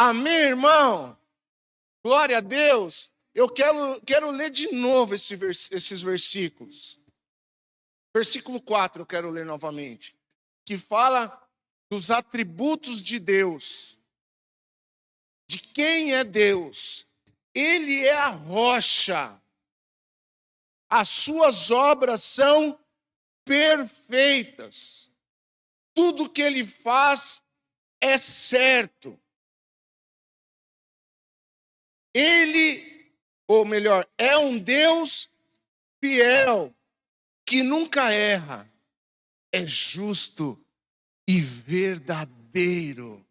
Amém, irmão? Glória a Deus. Eu quero ler de novo esses versículos. Versículo 4 eu quero ler novamente. Que fala dos atributos de Deus. De quem é Deus? Ele é a rocha. As suas obras são perfeitas. Tudo que ele faz é certo. Ele, ou melhor, é um Deus fiel, que nunca erra, é justo e verdadeiro.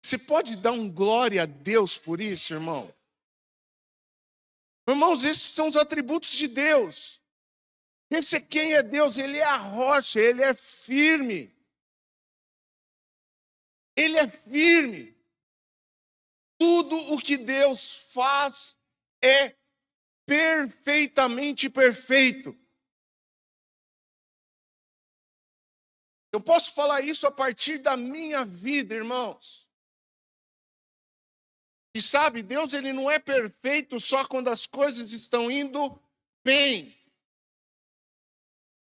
Você pode dar um glória a Deus por isso, irmão? Irmãos, esses são os atributos de Deus. Esse é quem é Deus, ele é a rocha, ele é firme. Ele é firme. Tudo o que Deus faz é perfeitamente perfeito. Eu posso falar isso a partir da minha vida, irmãos. E sabe, Deus ele não é perfeito só quando as coisas estão indo bem.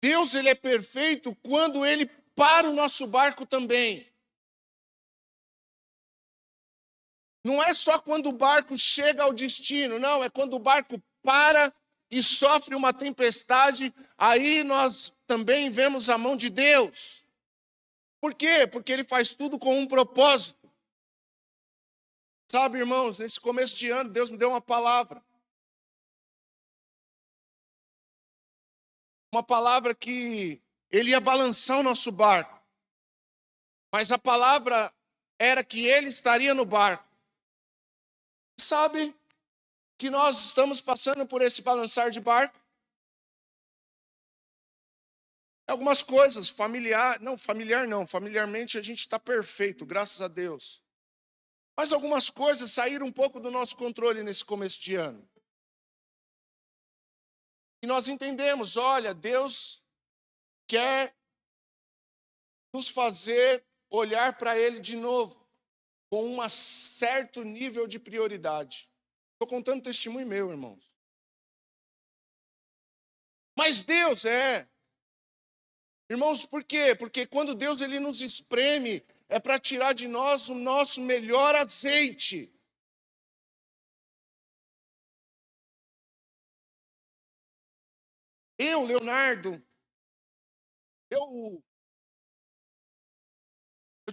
Deus ele é perfeito quando ele para o nosso barco também. Não é só quando o barco chega ao destino, não, é quando o barco para e sofre uma tempestade, aí nós também vemos a mão de Deus. Por quê? Porque ele faz tudo com um propósito. Sabe, irmãos, nesse começo de ano, Deus me deu uma palavra. Uma palavra que ele ia balançar o nosso barco. Mas a palavra era que ele estaria no barco. Sabe que nós estamos passando por esse balançar de barco? Algumas coisas, familiarmente a gente está perfeito, graças a Deus. Mas algumas coisas saíram um pouco do nosso controle nesse começo de ano. E nós entendemos, olha, Deus quer nos fazer olhar para Ele de novo, com um certo nível de prioridade. Estou contando testemunho meu, irmãos. Mas Deus Irmãos, por quê? Porque quando Deus ele nos espreme, é para tirar de nós o nosso melhor azeite. Eu, Leonardo, eu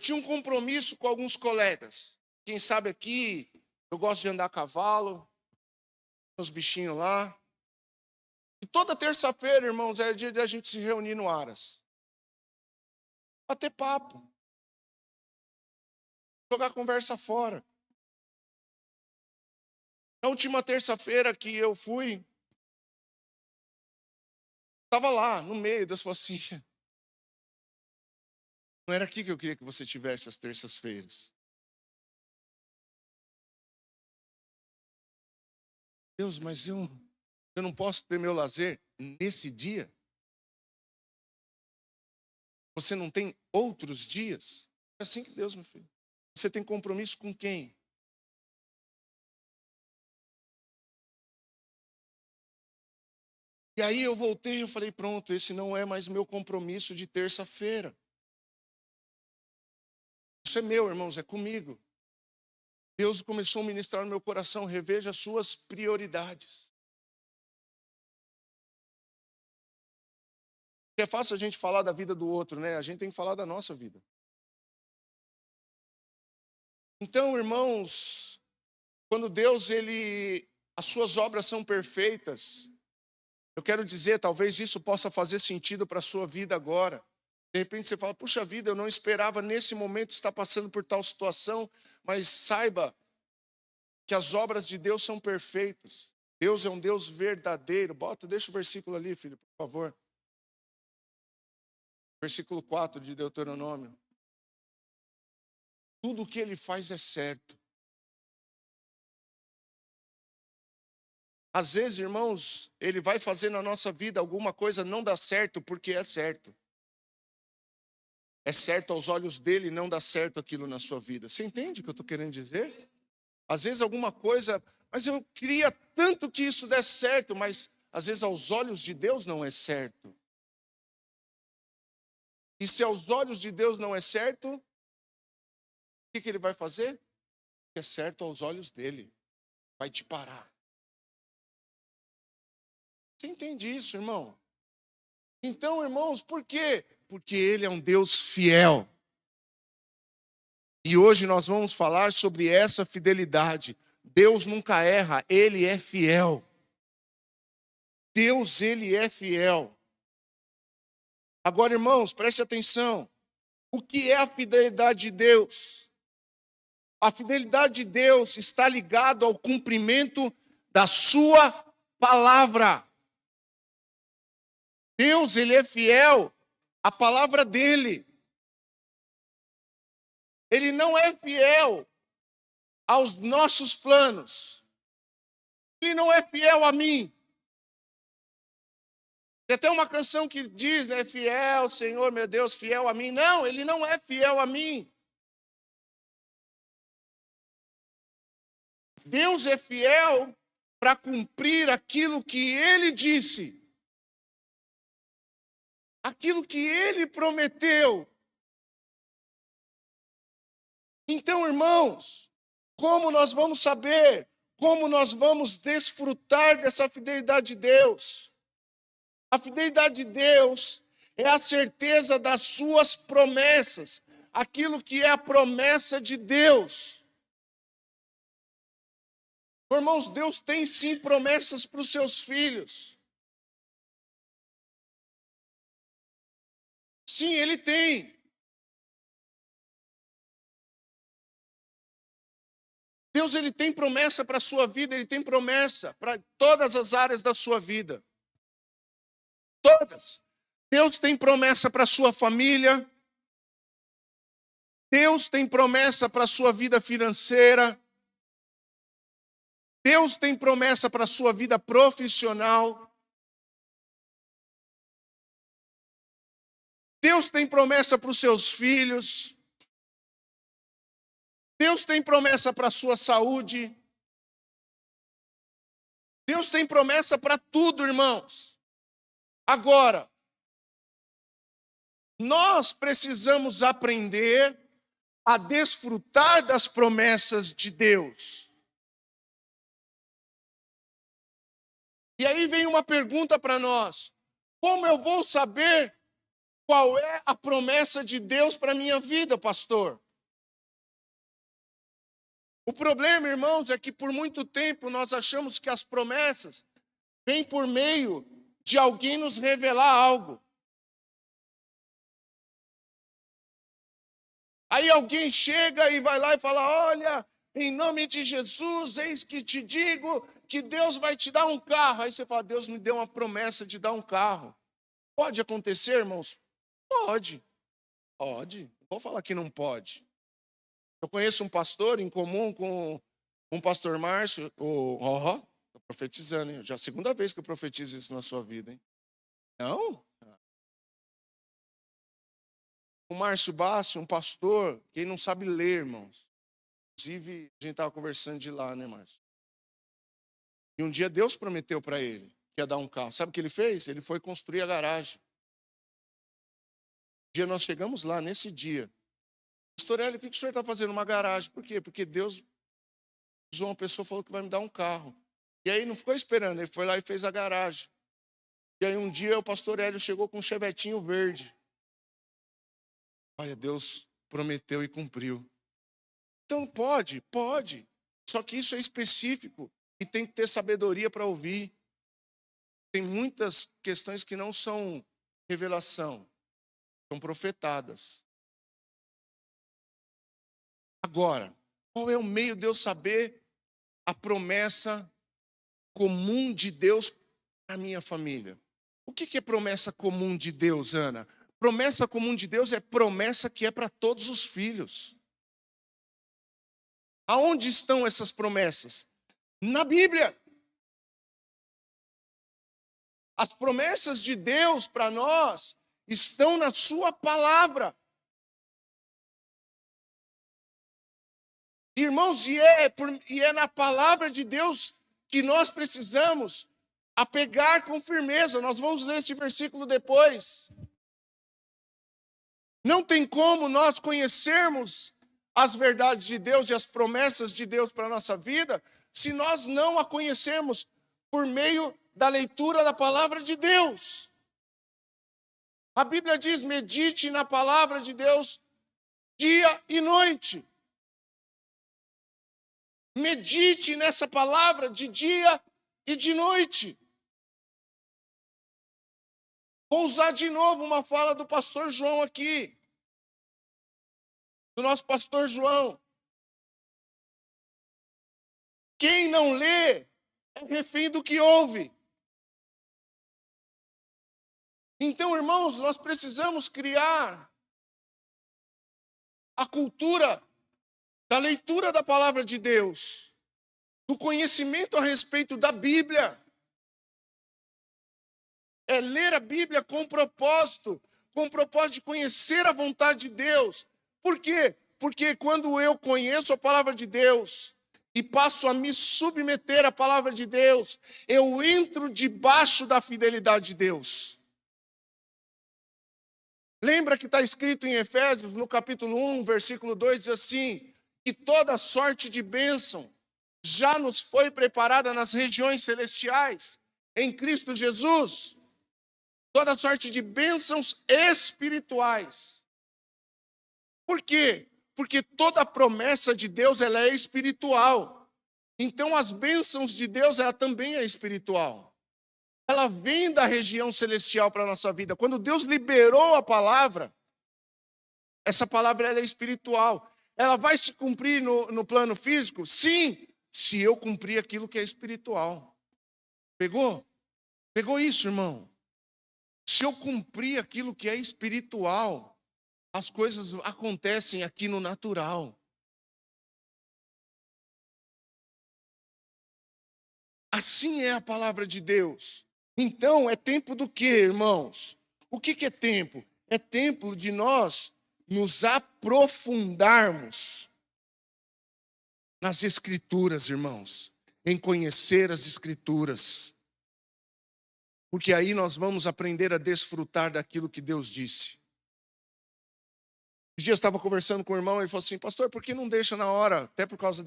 tinha um compromisso com alguns colegas. Quem sabe aqui, eu gosto de andar a cavalo, os bichinhos lá. E toda terça-feira, irmãos, é dia de a gente se reunir no Aras. Bater papo. Jogar conversa fora. Na última terça-feira que eu fui, estava lá, no meio, Deus falou assim, não era aqui que eu queria que você tivesse as terças-feiras. Deus, mas eu não posso ter meu lazer nesse dia? Você não tem outros dias? É assim que Deus me fez. Você tem compromisso com quem? E aí eu voltei e falei, pronto, esse não é mais meu compromisso de terça-feira. Isso é meu, irmãos, é comigo. Deus começou a ministrar no meu coração, reveja as suas prioridades. É fácil a gente falar da vida do outro, né? A gente tem que falar da nossa vida. Então, irmãos, quando Deus, as suas obras são perfeitas, eu quero dizer, talvez isso possa fazer sentido para a sua vida agora. De repente você fala, puxa vida, eu não esperava nesse momento estar passando por tal situação, mas saiba que as obras de Deus são perfeitas. Deus é um Deus verdadeiro. Deixa o versículo ali, filho, por favor. Versículo 4 de Deuteronômio. Tudo o que ele faz é certo. Às vezes, irmãos, ele vai fazer na nossa vida alguma coisa não dá certo porque é certo. é certo aos olhos dele, não dá certo aquilo na sua vida. Você entende o que eu estou querendo dizer? Às vezes alguma coisa, mas eu queria tanto que isso desse certo, mas às vezes aos olhos de Deus não é certo. E se aos olhos de Deus não é certo, o que ele vai fazer? O que é certo aos olhos dele. Vai te parar. Você entende isso, irmão? Então, irmãos, por quê? Porque ele é um Deus fiel. E hoje nós vamos falar sobre essa fidelidade. Deus nunca erra, ele é fiel. Deus, ele é fiel. Agora, irmãos, preste atenção. O que é a fidelidade de Deus? A fidelidade de Deus está ligada ao cumprimento da sua palavra. Deus, ele é fiel à palavra dele. Ele não é fiel aos nossos planos. Ele não é fiel a mim. Tem até uma canção que diz, né? Fiel, Senhor, meu Deus, fiel a mim. Não, ele não é fiel a mim. Deus é fiel para cumprir aquilo que ele disse. Aquilo que ele prometeu. Então, irmãos, como nós vamos saber? Como nós vamos desfrutar dessa fidelidade de Deus? A fidelidade de Deus é a certeza das suas promessas. Aquilo que é a promessa de Deus. Irmãos, Deus tem sim promessas para os seus filhos. Sim, ele tem. Deus, ele tem promessa para a sua vida, ele tem promessa para todas as áreas da sua vida. Todas. Deus tem promessa para a sua família. Deus tem promessa para a sua vida financeira. Deus tem promessa para a sua vida profissional. Deus tem promessa para os seus filhos. Deus tem promessa para a sua saúde. Deus tem promessa para tudo, irmãos. Agora, nós precisamos aprender a desfrutar das promessas de Deus. E aí vem uma pergunta para nós. Como eu vou saber qual é a promessa de Deus para a minha vida, pastor? O problema, irmãos, é que por muito tempo nós achamos que as promessas vêm por meio de alguém nos revelar algo. Aí alguém chega e vai lá e fala, olha, em nome de Jesus, eis que te digo que Deus vai te dar um carro. Aí você fala, Deus me deu uma promessa de dar um carro. Pode acontecer, irmãos? Pode. Pode. Não vou falar que não pode. Eu conheço um pastor em comum com um pastor Márcio. Estou profetizando, hein? Já é a segunda vez que eu profetizo isso na sua vida, hein? Não? O Márcio Bassi, um pastor, quem não sabe ler, irmãos. Inclusive, a gente estava conversando de lá, né, Márcio? E um dia Deus prometeu para ele que ia dar um carro. Sabe o que ele fez? Ele foi construir a garagem. Um dia nós chegamos lá, nesse dia. Pastor Hélio, o que o senhor está fazendo? Uma garagem. Por quê? Porque Deus usou uma pessoa e falou que vai me dar um carro. E aí não ficou esperando, ele foi lá e fez a garagem. E aí um dia o pastor Hélio chegou com um chevetinho verde. Olha, Deus prometeu e cumpriu. Então pode. Só que isso é específico e tem que ter sabedoria para ouvir. Tem muitas questões que não são revelação, são profetadas. Agora, qual é o meio de eu saber a promessa comum de Deus para a minha família? O que é promessa comum de Deus, Ana? Promessa comum de Deus é promessa que é para todos os filhos. Aonde estão essas promessas? Na Bíblia. As promessas de Deus para nós estão na sua palavra. Irmãos, e é na palavra de Deus que nós precisamos apegar com firmeza. Nós vamos ler esse versículo depois. Não tem como nós conhecermos as verdades de Deus e as promessas de Deus para a nossa vida se nós não a conhecermos por meio da leitura da palavra de Deus. A Bíblia diz: medite na palavra de Deus dia e noite. Medite nessa palavra de dia e de noite. Vou usar de novo uma fala do pastor João aqui. Do nosso pastor João. Quem não lê é refém do que ouve. Então, irmãos, nós precisamos criar a cultura da leitura da palavra de Deus, do conhecimento a respeito da Bíblia. É ler a Bíblia com propósito de conhecer a vontade de Deus. Por quê? Porque quando eu conheço a palavra de Deus e passo a me submeter à palavra de Deus, eu entro debaixo da fidelidade de Deus. Lembra que está escrito em Efésios, no capítulo 1, versículo 2, diz assim: que toda sorte de bênção já nos foi preparada nas regiões celestiais, em Cristo Jesus. Toda sorte de bênçãos espirituais. Por quê? Porque toda promessa de Deus ela é espiritual. Então as bênçãos de Deus ela também é espiritual. Ela vem da região celestial para a nossa vida. Quando Deus liberou a palavra, essa palavra ela é espiritual. Ela vai se cumprir no plano físico? Sim, se eu cumprir aquilo que é espiritual. Pegou? Pegou isso, irmão? Se eu cumprir aquilo que é espiritual, as coisas acontecem aqui no natural. Assim é a palavra de Deus. Então, é tempo do quê, irmãos? O que é tempo? É tempo de nós nos aprofundarmos nas Escrituras, irmãos. Em conhecer as Escrituras. Porque aí nós vamos aprender a desfrutar daquilo que Deus disse. Um dia eu estava conversando com o irmão, ele falou assim: pastor, por que não deixa na hora, até por causa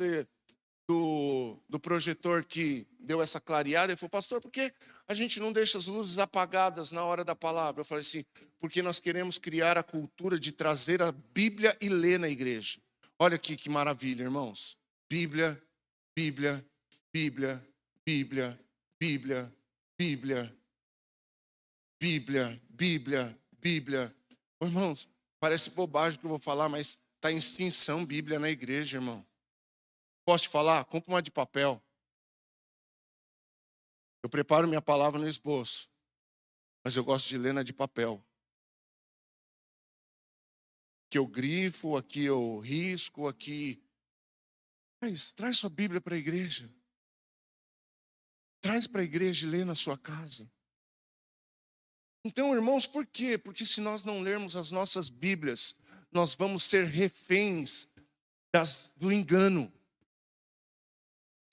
do projetor que deu essa clareada? Ele falou: pastor, por que a gente não deixa as luzes apagadas na hora da palavra? Eu falei assim: porque nós queremos criar a cultura de trazer a Bíblia e ler na igreja. Olha aqui que maravilha, irmãos. Bíblia, Bíblia, Bíblia, Bíblia, Bíblia, Bíblia, Bíblia, Bíblia, Bíblia. Oh, irmãos, parece bobagem que eu vou falar, mas está em extinção Bíblia na igreja, irmão. Posso te falar? Compra uma de papel. Eu preparo minha palavra no esboço, mas eu gosto de ler na de papel. Aqui eu grifo, aqui eu risco, aqui... Mas traz sua Bíblia para a igreja. Traz para a igreja e lê na sua casa. Então, irmãos, por quê? Porque se nós não lermos as nossas Bíblias, nós vamos ser reféns do engano.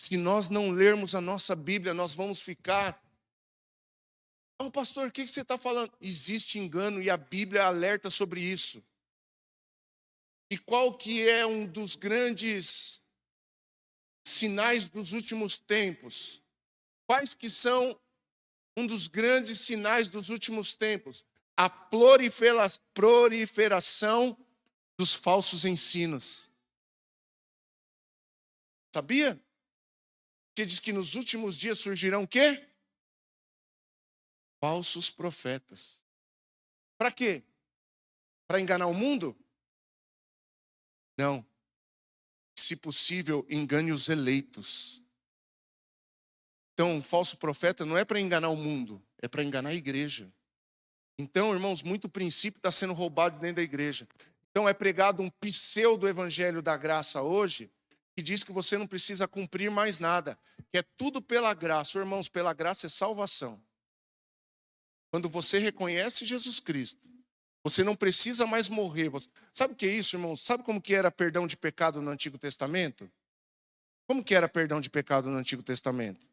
Se nós não lermos a nossa Bíblia, nós vamos ficar... Oh, pastor, o que você está falando? Existe engano e a Bíblia alerta sobre isso. E qual que é um dos grandes sinais dos últimos tempos? Quais que são um dos grandes sinais dos últimos tempos? A proliferação dos falsos ensinos. Sabia? Que diz que nos últimos dias surgirão o quê? Falsos profetas. Para quê? Para enganar o mundo? Não. Se possível, engane os eleitos. Então, um falso profeta não é para enganar o mundo, é para enganar a igreja. Então, irmãos, muito princípio está sendo roubado dentro da igreja. Então, é pregado um pseudo-evangelho da graça hoje, que diz que você não precisa cumprir mais nada, que é tudo pela graça. Irmãos, pela graça é salvação. Quando você reconhece Jesus Cristo, Você não precisa mais morrer. Sabe o que é isso, irmão? Sabe como que era perdão de pecado no Antigo Testamento? Como que era perdão de pecado no Antigo Testamento?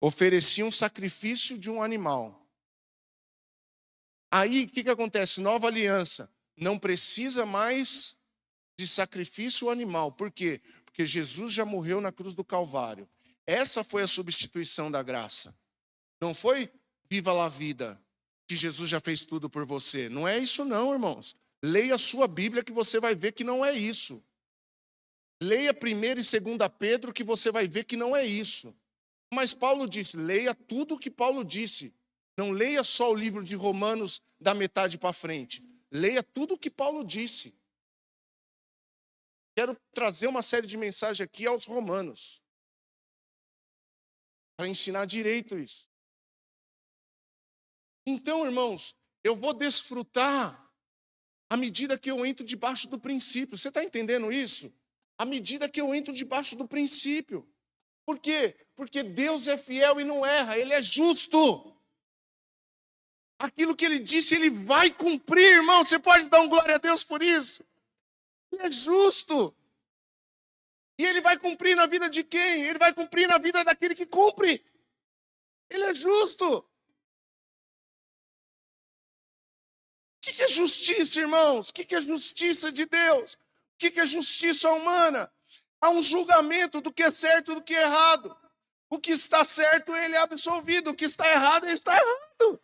Oferecia um sacrifício de um animal. Aí, o que acontece? Nova aliança. Não precisa mais de sacrifício animal. Por quê? Porque Jesus já morreu na cruz do Calvário. Essa foi a substituição da graça. Não foi viva lá a vida, que Jesus já fez tudo por você. Não é isso não, irmãos. Leia a sua Bíblia que você vai ver que não é isso. Leia 1ª e 2ª Pedro que você vai ver que não é isso. Mas Paulo disse, leia tudo o que Paulo disse. Não leia só o livro de Romanos da metade para frente. Leia tudo o que Paulo disse. Quero trazer uma série de mensagens aqui aos romanos. Para ensinar direito isso. Então, irmãos, eu vou desfrutar à medida que eu entro debaixo do princípio. Você está entendendo isso? À medida que eu entro debaixo do princípio. Por quê? Porque Deus é fiel e não erra. Ele é justo. Aquilo que Ele disse, Ele vai cumprir, irmão. Você pode dar glória a Deus por isso? Ele é justo. E Ele vai cumprir na vida de quem? Ele vai cumprir na vida daquele que cumpre. Ele é justo. O que é justiça, irmãos? O que é justiça de Deus? O que é justiça humana? Há um julgamento do que é certo e do que é errado. O que está certo, ele é absolvido. O que está errado, ele está errado.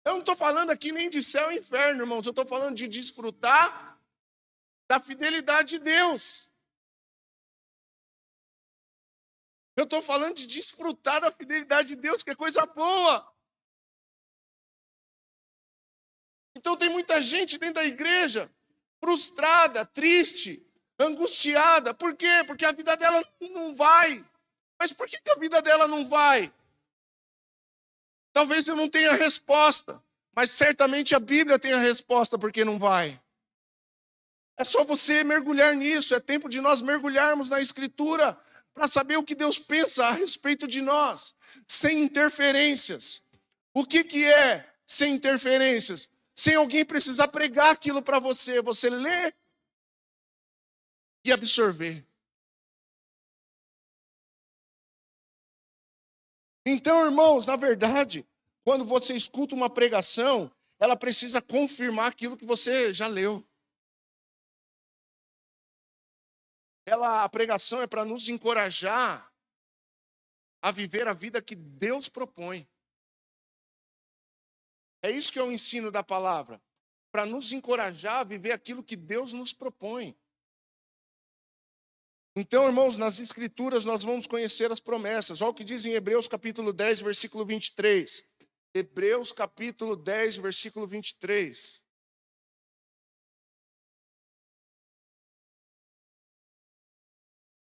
Eu não estou falando aqui nem de céu e inferno, irmãos. Eu estou falando de desfrutar da fidelidade de Deus. Eu estou falando de desfrutar da fidelidade de Deus, que é coisa boa. Então tem muita gente dentro da igreja frustrada, triste, angustiada. Por quê? Porque a vida dela não vai. Mas por que a vida dela não vai? Talvez eu não tenha resposta, mas certamente a Bíblia tem a resposta porque não vai. É só você mergulhar nisso, é tempo de nós mergulharmos na Escritura para saber o que Deus pensa a respeito de nós, sem interferências. O que é sem interferências? Sem alguém precisar pregar aquilo para você, você ler e absorver. Então, irmãos, na verdade, quando você escuta uma pregação, ela precisa confirmar aquilo que você já leu. A pregação é para nos encorajar a viver a vida que Deus propõe. É isso que é o ensino da palavra, para nos encorajar a viver aquilo que Deus nos propõe. Então, irmãos, nas Escrituras nós vamos conhecer as promessas. Olha o que diz em Hebreus capítulo 10, versículo 23. Hebreus capítulo 10, versículo 23.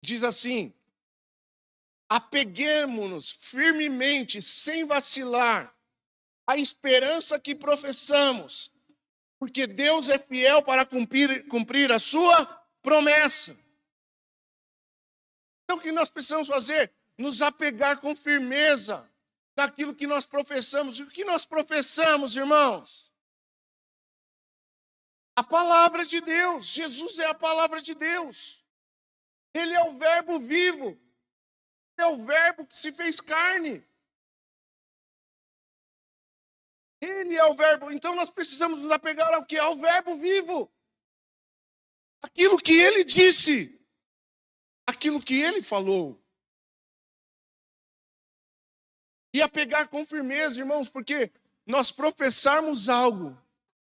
Diz assim: apeguemo-nos firmemente, sem vacilar, à esperança que professamos, porque Deus é fiel para cumprir a sua promessa. Então o que nós precisamos fazer? Nos apegar com firmeza naquilo que nós professamos. E o que nós professamos, irmãos? A palavra de Deus. Jesus é a palavra de Deus. Ele é o verbo vivo. Ele é o verbo que se fez carne. Ele é o verbo. Então nós precisamos nos apegar ao que? Ao verbo vivo. Aquilo que ele disse. Aquilo que ele falou. E apegar com firmeza, irmãos, porque nós professarmos algo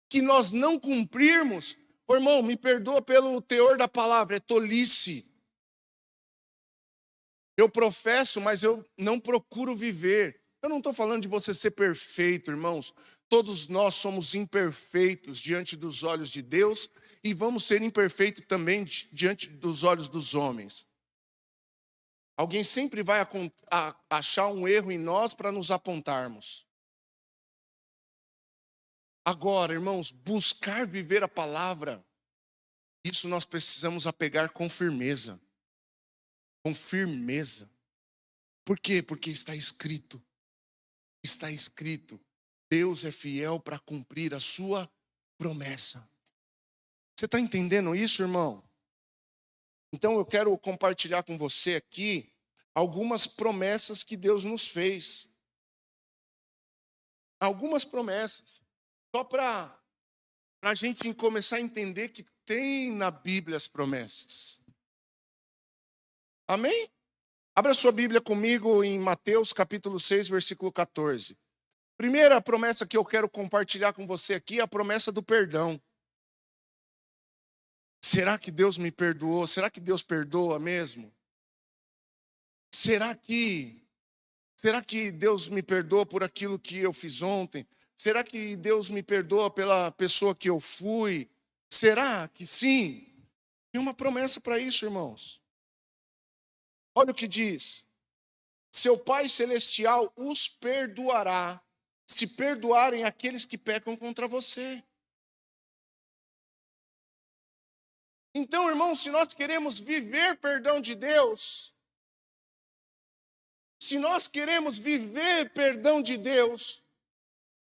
que nós não cumprirmos, irmão, me perdoa pelo teor da palavra, é tolice. Eu professo, mas eu não procuro viver. Eu não estou falando de você ser perfeito, irmãos. Todos nós somos imperfeitos diante dos olhos de Deus e vamos ser imperfeitos também diante dos olhos dos homens. Alguém sempre vai achar um erro em nós para nos apontarmos. Agora, irmãos, buscar viver a palavra, isso nós precisamos apegar com firmeza. Com firmeza. Por quê? Porque está escrito. Está escrito. Deus é fiel para cumprir a sua promessa. Você está entendendo isso, irmão? Então eu quero compartilhar com você aqui algumas promessas que Deus nos fez. Algumas promessas. Só para a gente começar a entender que tem na Bíblia as promessas. Amém? Abra sua Bíblia comigo em Mateus capítulo 6, versículo 14. Primeira promessa que eu quero compartilhar com você aqui é a promessa do perdão. Será que Deus me perdoou? Será que Deus perdoa mesmo? Será que Deus me perdoa por aquilo que eu fiz ontem? Será que Deus me perdoa pela pessoa que eu fui? Será que sim? Tem uma promessa para isso, irmãos. Olha o que diz. Seu Pai Celestial os perdoará, se perdoarem aqueles que pecam contra você. Então, irmãos, se nós queremos viver perdão de Deus,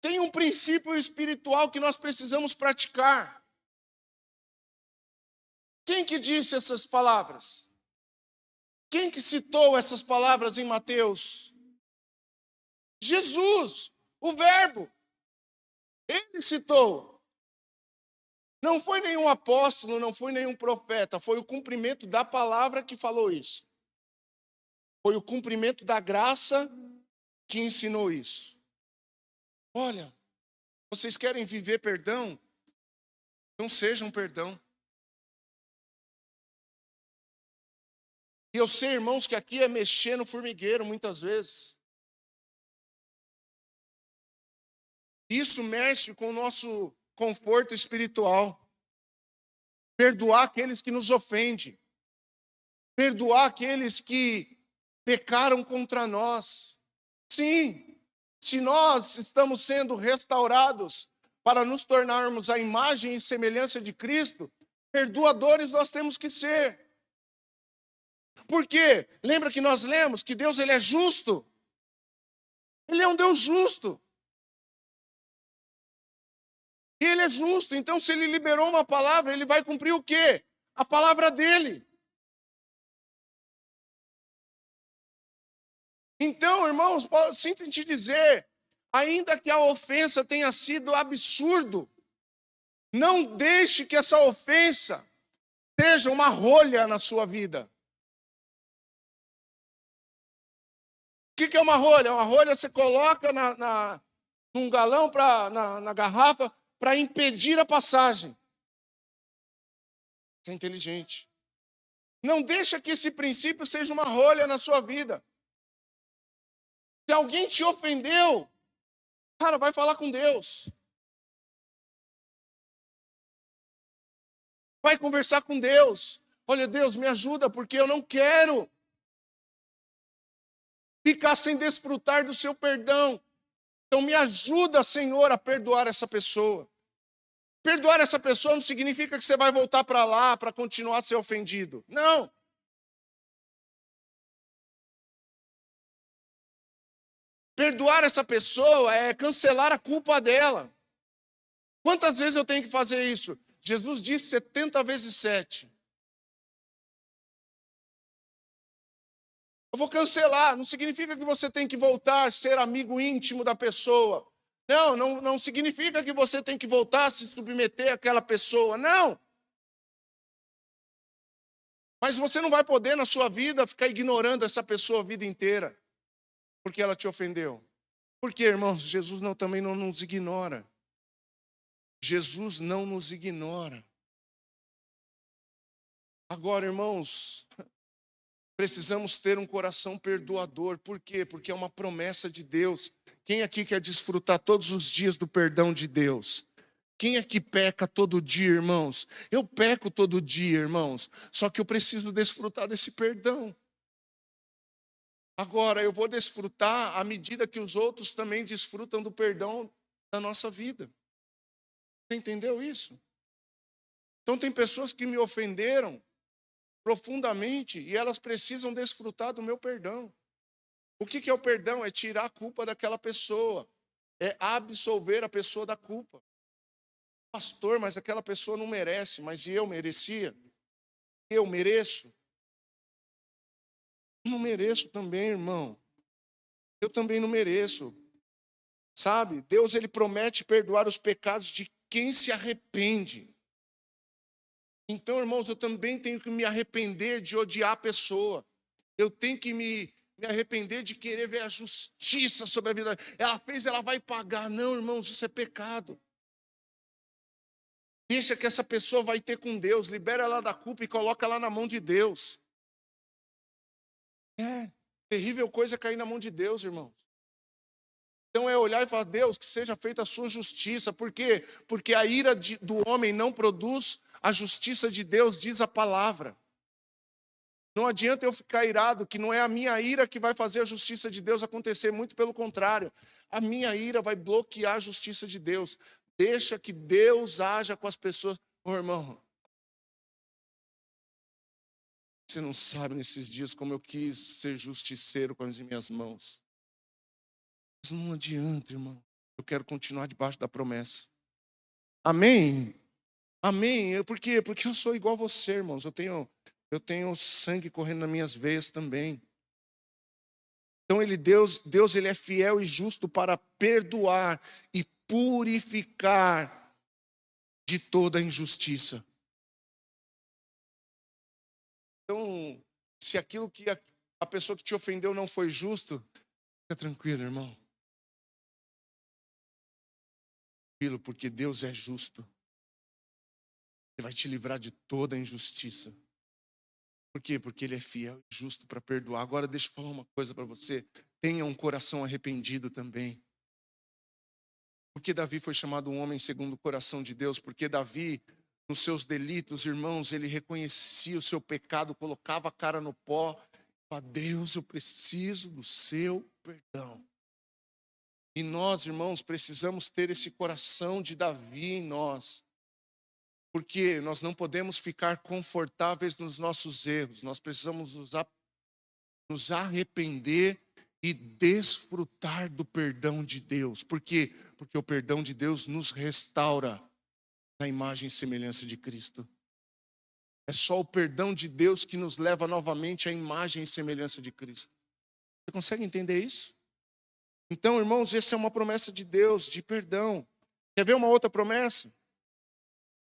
tem um princípio espiritual que nós precisamos praticar. Quem que disse essas palavras? Quem que citou essas palavras em Mateus? Jesus, o Verbo. Ele citou. Não foi nenhum apóstolo, não foi nenhum profeta, foi o cumprimento da palavra que falou isso. Foi o cumprimento da graça que ensinou isso. Olha, vocês querem viver perdão? Então sejam perdão. E eu sei, irmãos, que aqui é mexer no formigueiro muitas vezes. Isso mexe com o nosso conforto espiritual. Perdoar aqueles que nos ofendem. Perdoar aqueles que pecaram contra nós. Sim, se nós estamos sendo restaurados para nos tornarmos a imagem e semelhança de Cristo, perdoadores nós temos que ser. Por quê? Lembra que nós lemos que Deus ele é justo? Ele é um Deus justo. E ele é justo, então se ele liberou uma palavra, ele vai cumprir o quê? A palavra dele. Então, irmãos, sinto em te dizer, ainda que a ofensa tenha sido absurdo, não deixe que essa ofensa seja uma rolha na sua vida. O que é uma rolha? Uma rolha você coloca num galão, na garrafa, para impedir a passagem. Você é inteligente. Não deixa que esse princípio seja uma rolha na sua vida. Se alguém te ofendeu, cara, vai falar com Deus. Vai conversar com Deus. Olha, Deus, me ajuda, porque eu não quero ficar sem desfrutar do seu perdão. Então me ajuda, Senhor, a perdoar essa pessoa. Perdoar essa pessoa não significa que você vai voltar para lá para continuar a ser ofendido. Não. Perdoar essa pessoa é cancelar a culpa dela. Quantas vezes eu tenho que fazer isso? Jesus disse 70 vezes 7. Eu vou cancelar. Não significa que você tem que voltar a ser amigo íntimo da pessoa. Não significa que você tem que voltar a se submeter àquela pessoa. Não. Mas você não vai poder na sua vida ficar ignorando essa pessoa a vida inteira. Porque ela te ofendeu. Porque, irmãos, Jesus também não nos ignora. Jesus não nos ignora. Agora, irmãos, precisamos ter um coração perdoador. Por quê? Porque é uma promessa de Deus. Quem aqui quer desfrutar todos os dias do perdão de Deus? Quem aqui peca todo dia, irmãos? Eu peco todo dia, irmãos. Só que eu preciso desfrutar desse perdão. Agora, eu vou desfrutar à medida que os outros também desfrutam do perdão da nossa vida. Você entendeu isso? Então, tem pessoas que me ofenderam profundamente e elas precisam desfrutar do meu perdão. O que é o perdão? É tirar a culpa daquela pessoa. É absolver a pessoa da culpa. Pastor, mas aquela pessoa não merece, mas e eu merecia? Eu mereço? Não mereço também, irmão. Eu também não mereço. Sabe? Deus, ele promete perdoar os pecados de quem se arrepende. Então, irmãos, eu também tenho que me arrepender de odiar a pessoa. Eu tenho que me arrepender de querer ver a justiça sobre a vida. Ela fez, ela vai pagar. Não, irmãos, isso é pecado. Deixa que essa pessoa vai ter com Deus. Libera ela da culpa e coloca ela na mão de Deus. Terrível coisa é cair na mão de Deus, irmãos. Então é olhar e falar, Deus, que seja feita a sua justiça. Por quê? Porque a ira do homem não produz a justiça de Deus, diz a palavra. Não adianta eu ficar irado, que não é a minha ira que vai fazer a justiça de Deus acontecer, muito pelo contrário. A minha ira vai bloquear a justiça de Deus. Deixa que Deus haja com as pessoas. Ô, irmão, você não sabe nesses dias como eu quis ser justiceiro com as minhas mãos. Mas não adianta, irmão. Eu quero continuar debaixo da promessa. Amém? Amém? Por quê? Porque eu sou igual a você, irmãos. Eu tenho sangue correndo nas minhas veias também. Então Deus ele é fiel e justo para perdoar e purificar de toda injustiça. Então, se aquilo que a pessoa que te ofendeu não foi justo, fica tranquilo, irmão. Tranquilo, porque Deus é justo. Ele vai te livrar de toda injustiça. Por quê? Porque Ele é fiel e justo para perdoar. Agora deixa eu falar uma coisa para você. Tenha um coração arrependido também. Porque Davi foi chamado um homem segundo o coração de Deus? Porque Davi, nos seus delitos, irmãos, ele reconhecia o seu pecado, colocava a cara no pó. Falava, Deus, eu preciso do seu perdão. E nós, irmãos, precisamos ter esse coração de Davi em nós. Porque nós não podemos ficar confortáveis nos nossos erros. Nós precisamos nos arrepender e desfrutar do perdão de Deus. Por quê? Porque o perdão de Deus nos restaura na imagem e semelhança de Cristo. É só o perdão de Deus que nos leva novamente à imagem e semelhança de Cristo. Você consegue entender isso? Então, irmãos, essa é uma promessa de Deus, de perdão. Quer ver uma outra promessa?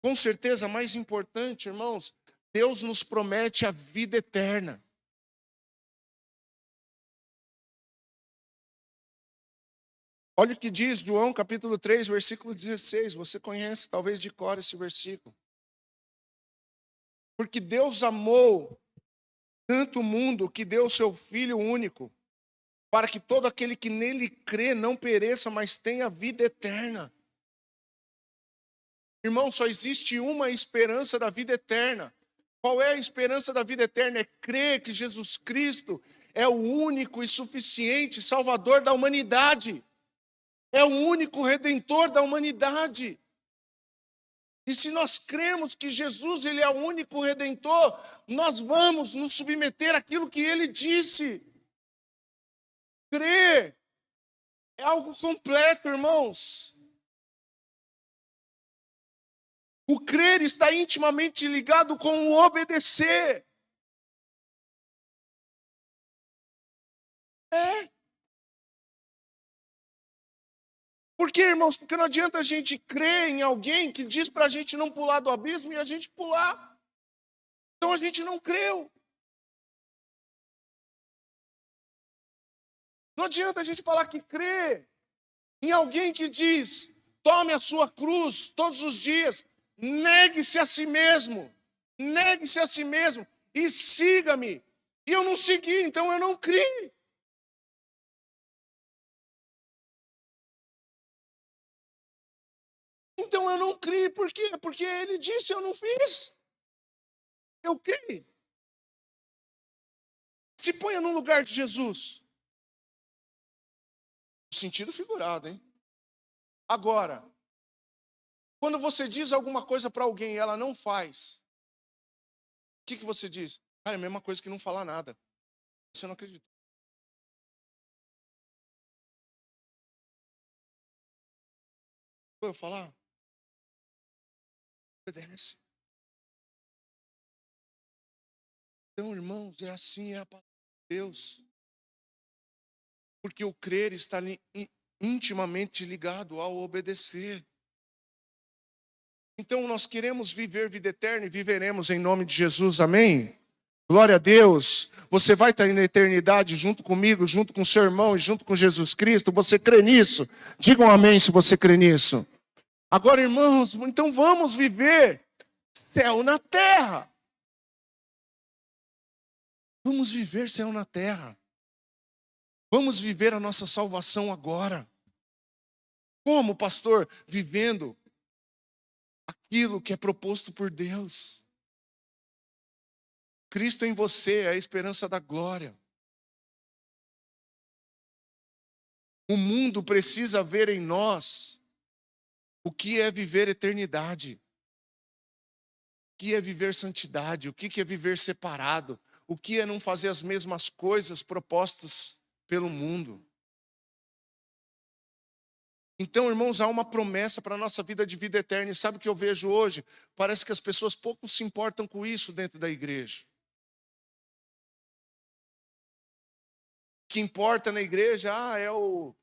Com certeza, a mais importante, irmãos, Deus nos promete a vida eterna. Olha o que diz João capítulo 3, versículo 16. Você conhece talvez de cor esse versículo. Porque Deus amou tanto o mundo que deu o seu Filho único, para que todo aquele que nele crê não pereça, mas tenha vida eterna. Irmão, só existe uma esperança da vida eterna. Qual é a esperança da vida eterna? É crer que Jesus Cristo é o único e suficiente Salvador da humanidade. É o único Redentor da humanidade. E se nós cremos que Jesus ele é o único Redentor, nós vamos nos submeter àquilo que Ele disse. Crer é algo completo, irmãos. O crer está intimamente ligado com o obedecer. Por quê, irmãos? Porque não adianta a gente crer em alguém que diz para a gente não pular do abismo e a gente pular. Então a gente não creu. Não adianta a gente falar que crê em alguém que diz, tome a sua cruz todos os dias, negue-se a si mesmo e siga-me. E eu não segui, então eu não criei. Então eu não criei, por quê? Porque ele disse, eu não fiz. Eu criei. Se ponha no lugar de Jesus. No sentido figurado, hein? Agora, quando você diz alguma coisa para alguém e ela não faz, o que você diz? Cara, é a mesma coisa que não falar nada. Você não acredita. Vou eu falar? Obedece. Então, irmãos, é assim, é a palavra de Deus. Porque o crer está intimamente ligado ao obedecer. Então, nós queremos viver vida eterna e viveremos em nome de Jesus, amém? Glória a Deus. Você vai estar na eternidade junto comigo, junto com seu irmão e junto com Jesus Cristo. Você crê nisso? Diga um amém se você crê nisso. Agora, irmãos, então vamos viver céu na terra. Vamos viver céu na terra. Vamos viver a nossa salvação agora. Como, pastor? Vivendo aquilo que é proposto por Deus. Cristo em você é a esperança da glória. O mundo precisa ver em nós o que é viver eternidade. O que é viver santidade? O que é viver separado? O que é não fazer as mesmas coisas propostas pelo mundo? Então, irmãos, há uma promessa para a nossa vida de vida eterna. E sabe o que eu vejo hoje? Parece que as pessoas pouco se importam com isso dentro da igreja. O que importa na igreja é o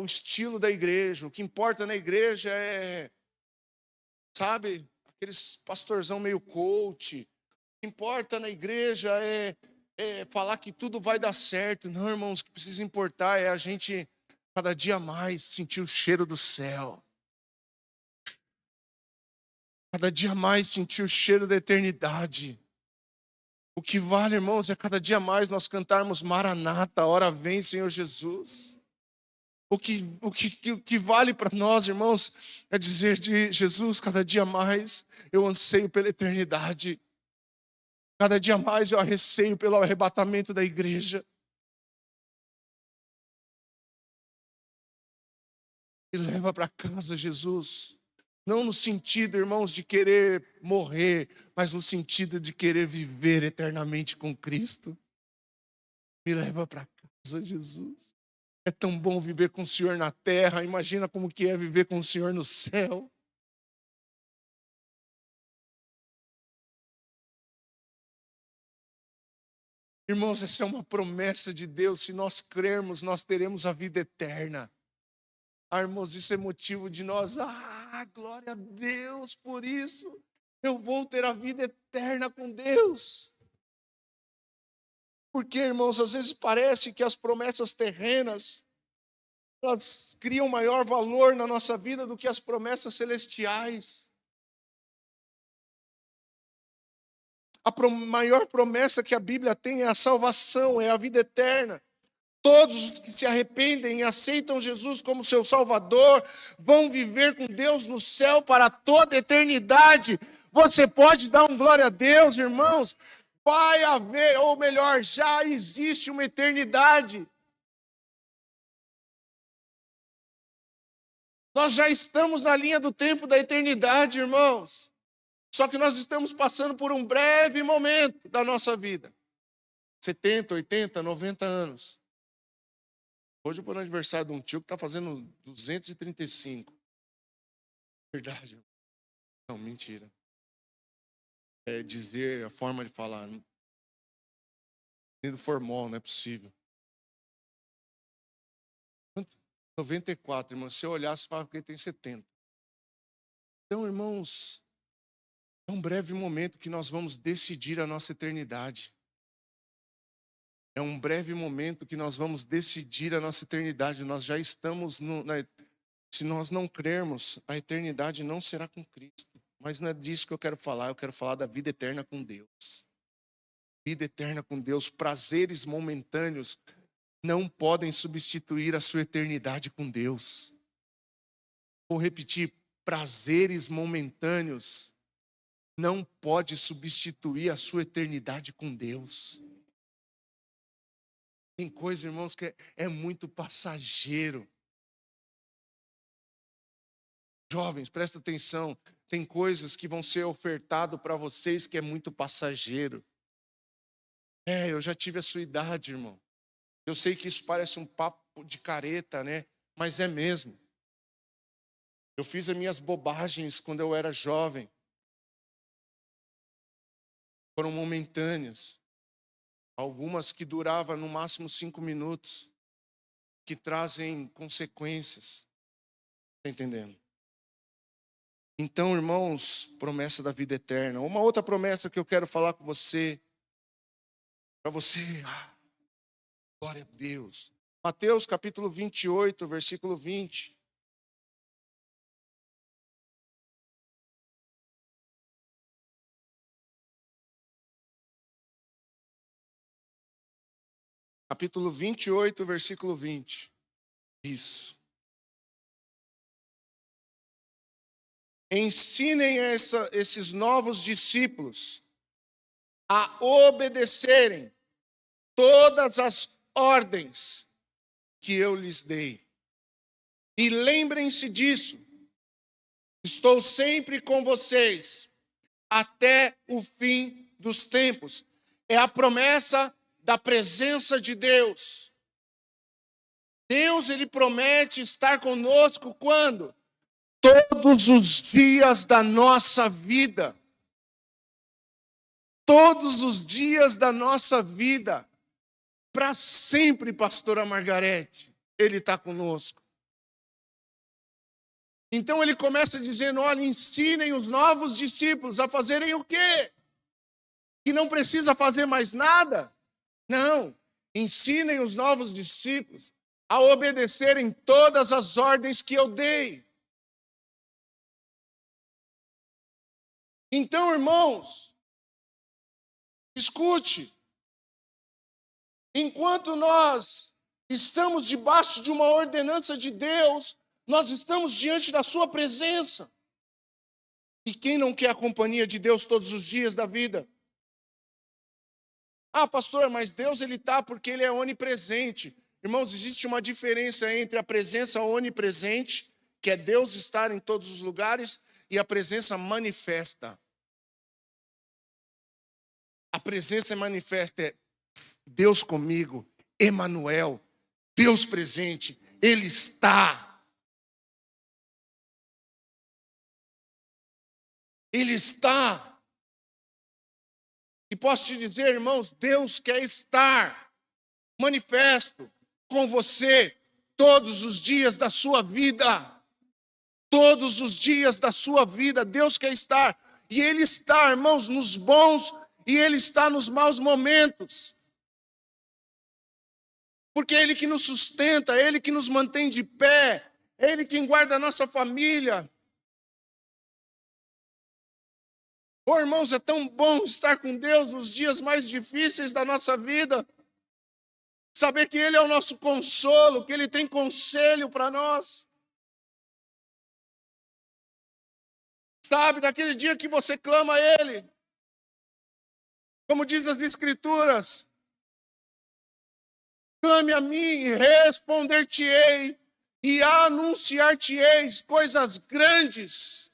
estilo da igreja. O que importa na igreja é, sabe, aqueles pastorzão meio coach. O que importa na igreja é falar que tudo vai dar certo. Não, irmãos, o que precisa importar é a gente cada dia mais sentir o cheiro do céu. Cada dia mais sentir o cheiro da eternidade. O que vale, irmãos, é cada dia mais nós cantarmos Maranata, ora vem, Senhor Jesus. O que vale para nós, irmãos, é dizer de Jesus, cada dia mais eu anseio pela eternidade. Cada dia mais eu receio pelo arrebatamento da igreja. E leva para casa, Jesus. Não no sentido, irmãos, de querer morrer, mas no sentido de querer viver eternamente com Cristo. Me leva para casa, Jesus. É tão bom viver com o Senhor na terra. Imagina como que é viver com o Senhor no céu. Irmãos, essa é uma promessa de Deus. Se nós crermos, nós teremos a vida eterna. Ah, irmãos, isso é motivo de nós. Glória a Deus por isso. Eu vou ter a vida eterna com Deus. Porque, irmãos, às vezes parece que as promessas terrenas, elas criam maior valor na nossa vida do que as promessas celestiais. A maior promessa que a Bíblia tem é a salvação, é a vida eterna. Todos os que se arrependem e aceitam Jesus como seu Salvador vão viver com Deus no céu para toda a eternidade. Você pode dar um glória a Deus, irmãos? Vai haver, ou melhor, já existe uma eternidade. Nós já estamos na linha do tempo da eternidade, irmãos. Só que nós estamos passando por um breve momento da nossa vida. 70, 80, 90 anos. Hoje eu vou no aniversário de um tio que está fazendo 235. Verdade. Não, mentira. É dizer, a forma de falar. Sendo formal, não é possível. 94, irmão. Se eu olhar, você fala que ele tem 70. Então, irmãos, é um breve momento que nós vamos decidir a nossa eternidade. É um breve momento que nós vamos decidir a nossa eternidade. Nós já estamos se nós não crermos, a eternidade não será com Cristo. Mas não é disso que eu quero falar da vida eterna com Deus. Vida eterna com Deus, prazeres momentâneos não podem substituir a sua eternidade com Deus. Vou repetir, prazeres momentâneos não pode substituir a sua eternidade com Deus. Tem coisa, irmãos, que é muito passageiro. Jovens, presta atenção. Tem coisas que vão ser ofertado para vocês que é muito passageiro. Eu já tive a sua idade, irmão. Eu sei que isso parece um papo de careta, né? Mas é mesmo. Eu fiz as minhas bobagens quando eu era jovem. Foram momentâneas. Algumas que duravam no máximo 5 minutos. Que trazem consequências. Está entendendo? Então, irmãos, promessa da vida eterna. Uma outra promessa que eu quero falar com você. Para você. Glória a Deus. Mateus capítulo 28, versículo 20. Capítulo 28, versículo 20. Isso. Ensinem esses novos discípulos a obedecerem todas as ordens que eu lhes dei. E lembrem-se disso. Estou sempre com vocês até o fim dos tempos. É a promessa da presença de Deus. Deus, ele promete estar conosco quando? Todos os dias da nossa vida. Todos os dias da nossa vida. Para sempre, pastora Margarete, ele está conosco. Então ele começa dizendo, olha, ensinem os novos discípulos a fazerem o quê? Que não precisa fazer mais nada? Não, ensinem os novos discípulos a obedecerem todas as ordens que eu dei. Então, irmãos, escute. Enquanto nós estamos debaixo de uma ordenança de Deus, nós estamos diante da sua presença. E quem não quer a companhia de Deus todos os dias da vida? Ah, pastor, mas Deus ele está porque ele é onipresente. Irmãos, existe uma diferença entre a presença onipresente, que é Deus estar em todos os lugares, e a presença manifesta. A presença manifesta é Deus comigo, Emanuel, Deus presente, Ele está. Ele está. E posso te dizer, irmãos, Deus quer estar manifesto com você todos os dias da sua vida. Todos os dias da sua vida, Deus quer estar. E Ele está, irmãos, nos bons e Ele está nos maus momentos. Porque é Ele que nos sustenta, é Ele que nos mantém de pé, é Ele quem guarda a nossa família. Oh, irmãos, é tão bom estar com Deus nos dias mais difíceis da nossa vida. Saber que Ele é o nosso consolo, que Ele tem conselho para nós. Sabe, naquele dia que você clama a Ele, como diz as Escrituras, clame a mim e responder-te-ei e anunciar-te-eis coisas grandes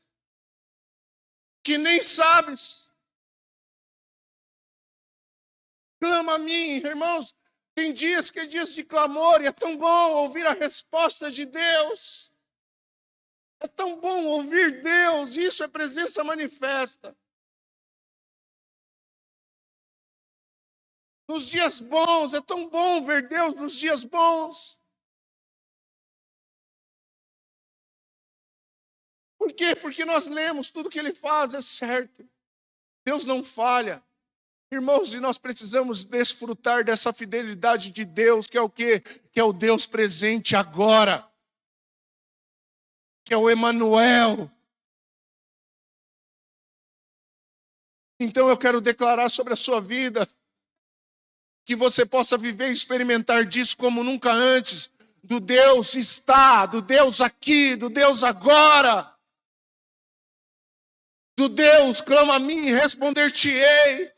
que nem sabes. Clama a mim, irmãos. Tem dias que é dias de clamor e é tão bom ouvir a resposta de Deus. É tão bom ouvir Deus, isso é presença manifesta. Nos dias bons, é tão bom ver Deus nos dias bons. Por quê? Porque nós lemos, tudo que Ele faz é certo. Deus não falha. Irmãos, e nós precisamos desfrutar dessa fidelidade de Deus, que é o quê? Que é o Deus presente agora. Que é o Emanuel. Então eu quero declarar sobre a sua vida, que você possa viver e experimentar disso como nunca antes. Do Deus está, do Deus aqui, do Deus agora. Do Deus, clama a mim e responder-te-ei.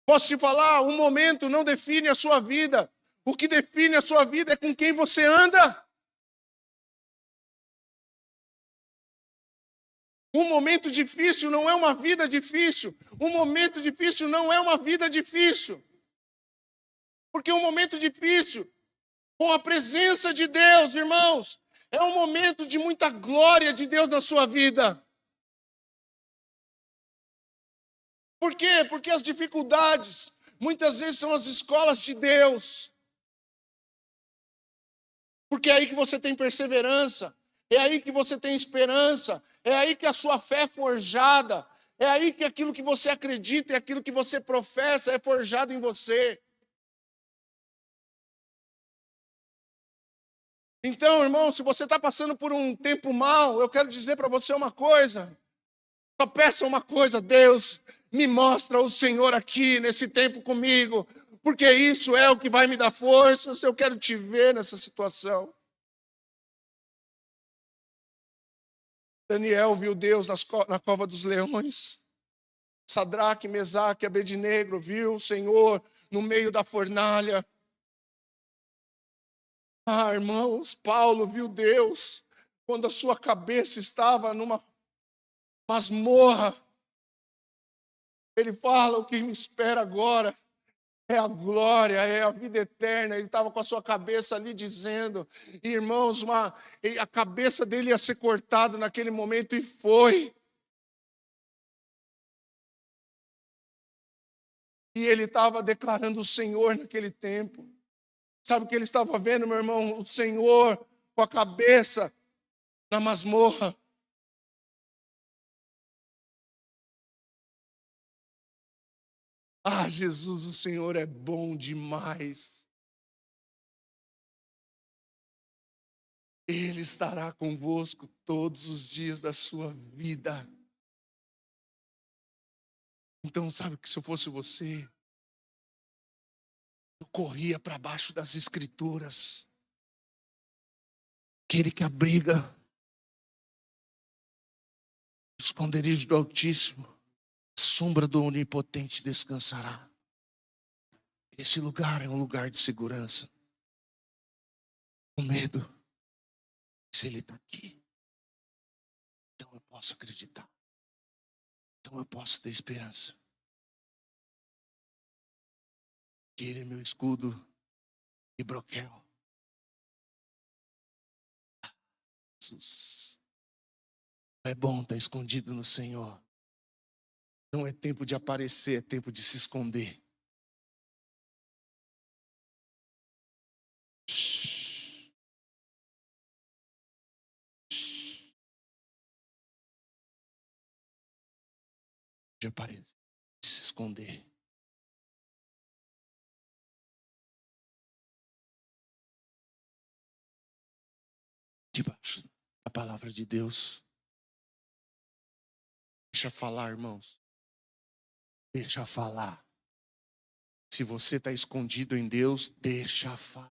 Posso te falar, um momento não define a sua vida. O que define a sua vida é com quem você anda. Um momento difícil não é uma vida difícil. Um momento difícil não é uma vida difícil. Porque um momento difícil com a presença de Deus, irmãos. É um momento de muita glória de Deus na sua vida. Por quê? Porque as dificuldades, muitas vezes, são as escolas de Deus. Porque é aí que você tem perseverança, é aí que você tem esperança, é aí que a sua fé é forjada, é aí que aquilo que você acredita e aquilo que você professa é forjado em você. Então, irmão, se você está passando por um tempo mau, eu quero dizer para você uma coisa. Só peça uma coisa: Deus, me mostra o Senhor aqui nesse tempo comigo, porque isso é o que vai me dar força se eu quero te ver nessa situação. Daniel viu Deus na cova dos leões. Sadraque, Mesaque e Abednego viu o Senhor no meio da fornalha. Ah, irmãos, Paulo viu Deus quando a sua cabeça estava numa masmorra. Ele fala: o que me espera agora é a glória, é a vida eterna. Ele estava com a sua cabeça ali dizendo, irmãos, a cabeça dele ia ser cortada naquele momento, e foi. E ele estava declarando o Senhor naquele tempo. Sabe o que ele estava vendo, meu irmão? O Senhor com a cabeça na masmorra. Ah, Jesus, o Senhor é bom demais. Ele estará convosco todos os dias da sua vida. Então, sabe que se eu fosse você, eu corria para baixo das Escrituras. Aquele que abriga o esconderijo do Altíssimo, a sombra do Onipotente descansará. Esse lugar é um lugar de segurança. Com medo, se Ele está aqui, então eu posso acreditar. Então eu posso ter esperança. Que Ele é meu escudo e broquel. Jesus. É bom estar escondido no Senhor. Não é tempo de aparecer, é tempo de se esconder. De aparecer, de se esconder. Debaixo da palavra de Deus. Deixa falar, irmãos. Deixa falar. Se você está escondido em Deus, deixa falar.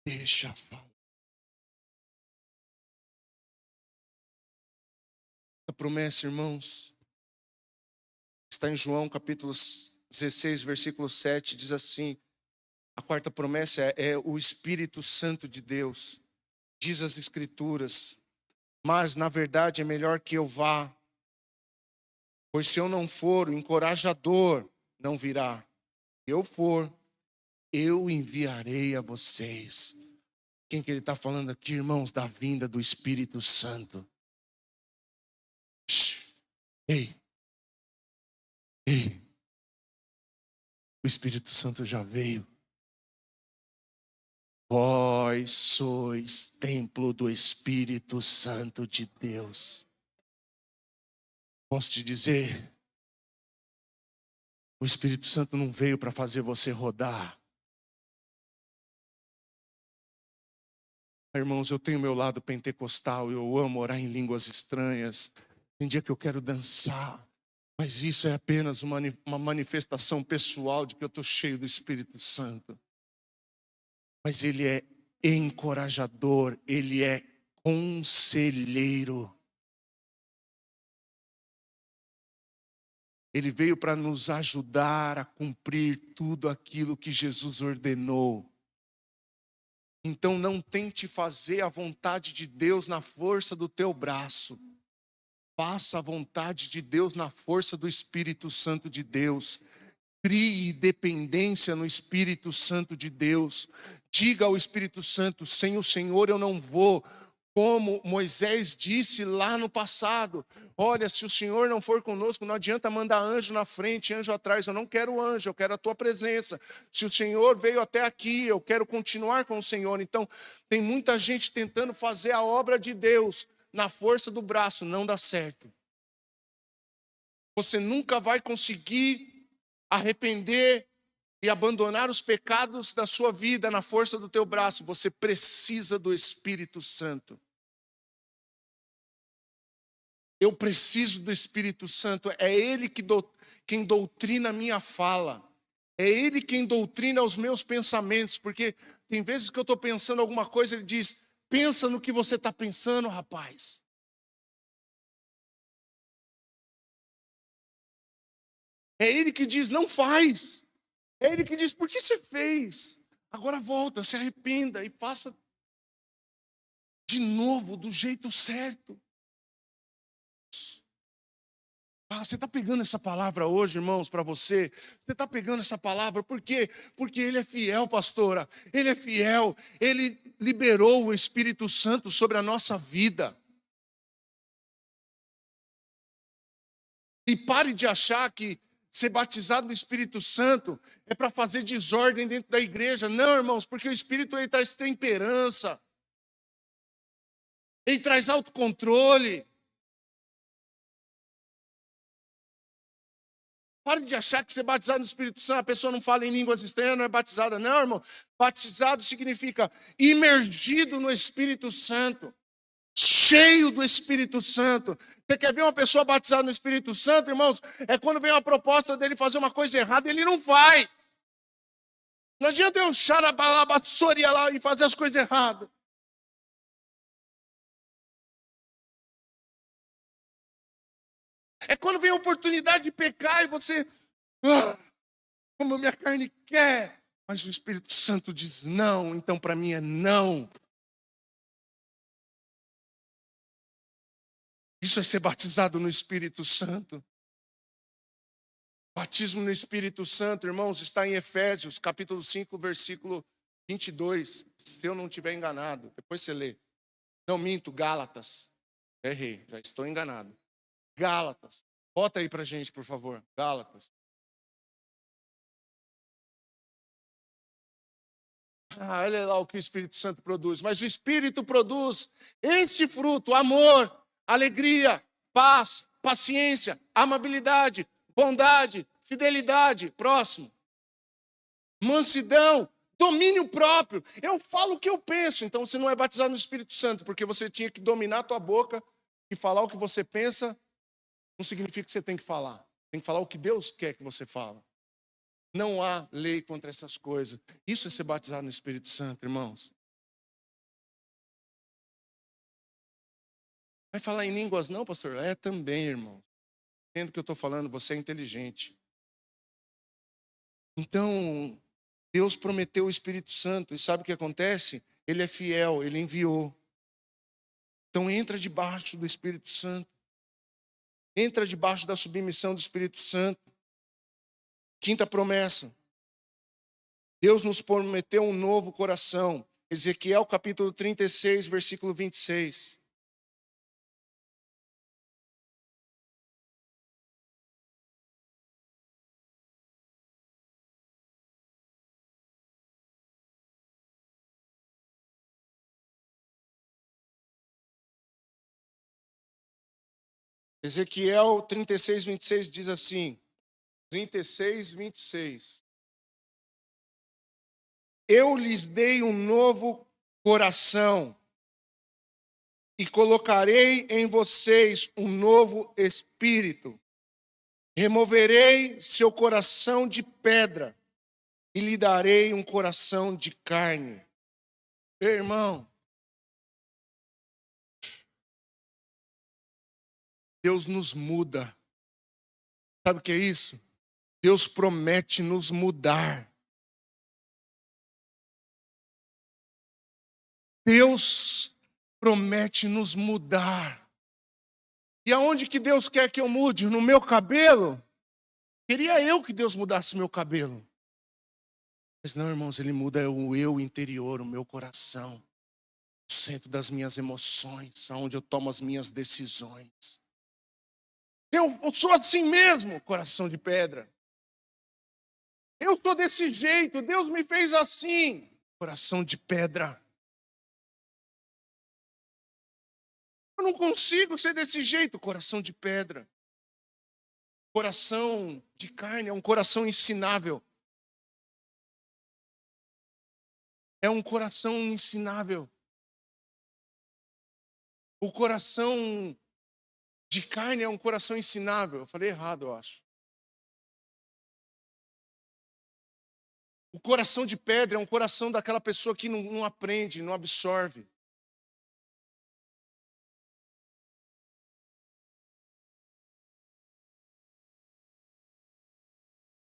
Deixa falar. A promessa, irmãos, está em João capítulo 16, versículo 7, diz assim: a quarta promessa é o Espírito Santo de Deus. Diz as Escrituras: mas na verdade é melhor que eu vá, pois se eu não for, o encorajador não virá. Se eu for, eu enviarei a vocês. Quem que ele está falando aqui, irmãos? Da vinda do Espírito Santo. Shhh. Ei. Ei. O Espírito Santo já veio. Vós sois templo do Espírito Santo de Deus. Posso te dizer, o Espírito Santo não veio para fazer você rodar. Irmãos, eu tenho meu lado pentecostal, eu amo orar em línguas estranhas. Tem dia que eu quero dançar, mas isso é apenas uma manifestação pessoal de que eu estou cheio do Espírito Santo. Mas Ele é encorajador, Ele é conselheiro. Ele veio para nos ajudar a cumprir tudo aquilo que Jesus ordenou. Então não tente fazer a vontade de Deus na força do teu braço. Faça a vontade de Deus na força do Espírito Santo de Deus. Crie dependência no Espírito Santo de Deus. Diga ao Espírito Santo: sem o Senhor eu não vou. Como Moisés disse lá no passado: olha, se o Senhor não for conosco, não adianta mandar anjo na frente, anjo atrás. Eu não quero anjo, eu quero a tua presença. Se o Senhor veio até aqui, eu quero continuar com o Senhor. Então, tem muita gente tentando fazer a obra de Deus na força do braço, não dá certo. Você nunca vai conseguir arrepender e abandonar os pecados da sua vida na força do teu braço. Você precisa do Espírito Santo. Eu preciso do Espírito Santo. É Ele quem doutrina a minha fala. É Ele quem doutrina os meus pensamentos. Porque tem vezes que eu estou pensando alguma coisa, Ele diz: pensa no que você está pensando, rapaz. É Ele que diz: não faz. É Ele que diz: por que você fez? Agora volta, se arrependa e faça de novo, do jeito certo. Você está pegando essa palavra hoje, irmãos, para você? Você está pegando essa palavra, por quê? Porque Ele é fiel, pastora. Ele é fiel. Ele liberou o Espírito Santo sobre a nossa vida. E pare de achar que ser batizado no Espírito Santo é para fazer desordem dentro da igreja. Não, irmãos, porque o Espírito ele traz temperança. Ele traz autocontrole. Pare de achar que ser batizado no Espírito Santo, a pessoa não fala em línguas estranhas, não é batizada. Não, irmão. Batizado significa imergido no Espírito Santo. Cheio do Espírito Santo. Você quer ver uma pessoa batizada no Espírito Santo, irmãos? É quando vem uma proposta dele fazer uma coisa errada, ele não faz. Não adianta eu xarabalabassoria lá e fazer as coisas erradas. É quando vem a oportunidade de pecar e você... como a minha carne quer. Mas o Espírito Santo diz não, então para mim é não. Isso é ser batizado no Espírito Santo. Batismo no Espírito Santo, irmãos, está em Efésios, capítulo 5, versículo 22. Se eu não estiver enganado, depois você lê. Não minto, Gálatas. Errei, já estou enganado. Gálatas. Bota aí pra gente, por favor. Gálatas. Olha lá o que o Espírito Santo produz. Mas o Espírito produz este fruto: amor, alegria, paz, paciência, amabilidade, bondade, fidelidade, próximo, mansidão, domínio próprio. Eu falo o que eu penso. Então você não é batizado no Espírito Santo, porque você tinha que dominar a tua boca e falar o que você pensa. Não significa que você tem que falar. Tem que falar o que Deus quer que você fale. Não há lei contra essas coisas. Isso é ser batizado no Espírito Santo, irmãos. Vai falar em línguas não, pastor? É também, irmão. Entendo o que eu estou falando, você é inteligente. Então, Deus prometeu o Espírito Santo. E sabe o que acontece? Ele é fiel, Ele enviou. Então entra debaixo do Espírito Santo. Entra debaixo da submissão do Espírito Santo. Quinta promessa. Deus nos prometeu um novo coração. Ezequiel capítulo 36, versículo 26. Ezequiel 36, 26 diz assim. 36, 26. Eu lhes dei um novo coração e colocarei em vocês um novo espírito. Removerei seu coração de pedra e lhe darei um coração de carne. Irmão, Deus nos muda. Sabe o que é isso? Deus promete nos mudar. Deus promete nos mudar. E aonde que Deus quer que eu mude? No meu cabelo? Queria eu que Deus mudasse meu cabelo. Mas não, irmãos, Ele muda o eu interior, o meu coração, o centro das minhas emoções, onde eu tomo as minhas decisões. Eu sou assim mesmo, coração de pedra. Eu sou desse jeito, Deus me fez assim, coração de pedra. Eu não consigo ser desse jeito, coração de pedra. Coração de carne é um coração ensinável. É um coração ensinável. O coração de carne é um coração ensinável. Eu falei errado, eu acho. O coração de pedra é um coração daquela pessoa que não aprende, não absorve.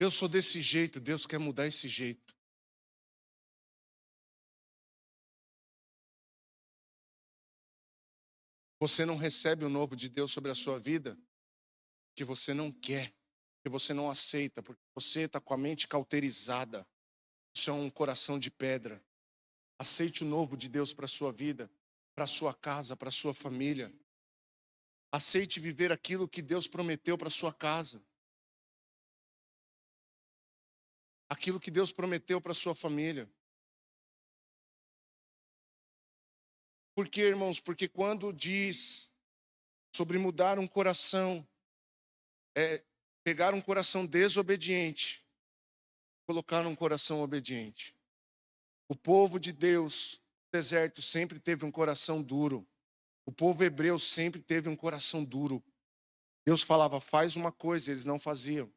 Eu sou desse jeito, Deus quer mudar esse jeito. Você não recebe o novo de Deus sobre a sua vida que você não quer, que você não aceita, porque você está com a mente cauterizada. Isso é um coração de pedra. Aceite o novo de Deus para a sua vida, para a sua casa, para a sua família. Aceite viver aquilo que Deus prometeu para a sua casa. Aquilo que Deus prometeu para a sua família. Por quê, irmãos? Porque quando diz sobre mudar um coração, é pegar um coração desobediente, colocar um coração obediente. O povo de Deus, no deserto, sempre teve um coração duro. O povo hebreu sempre teve um coração duro. Deus falava, faz uma coisa, eles não faziam.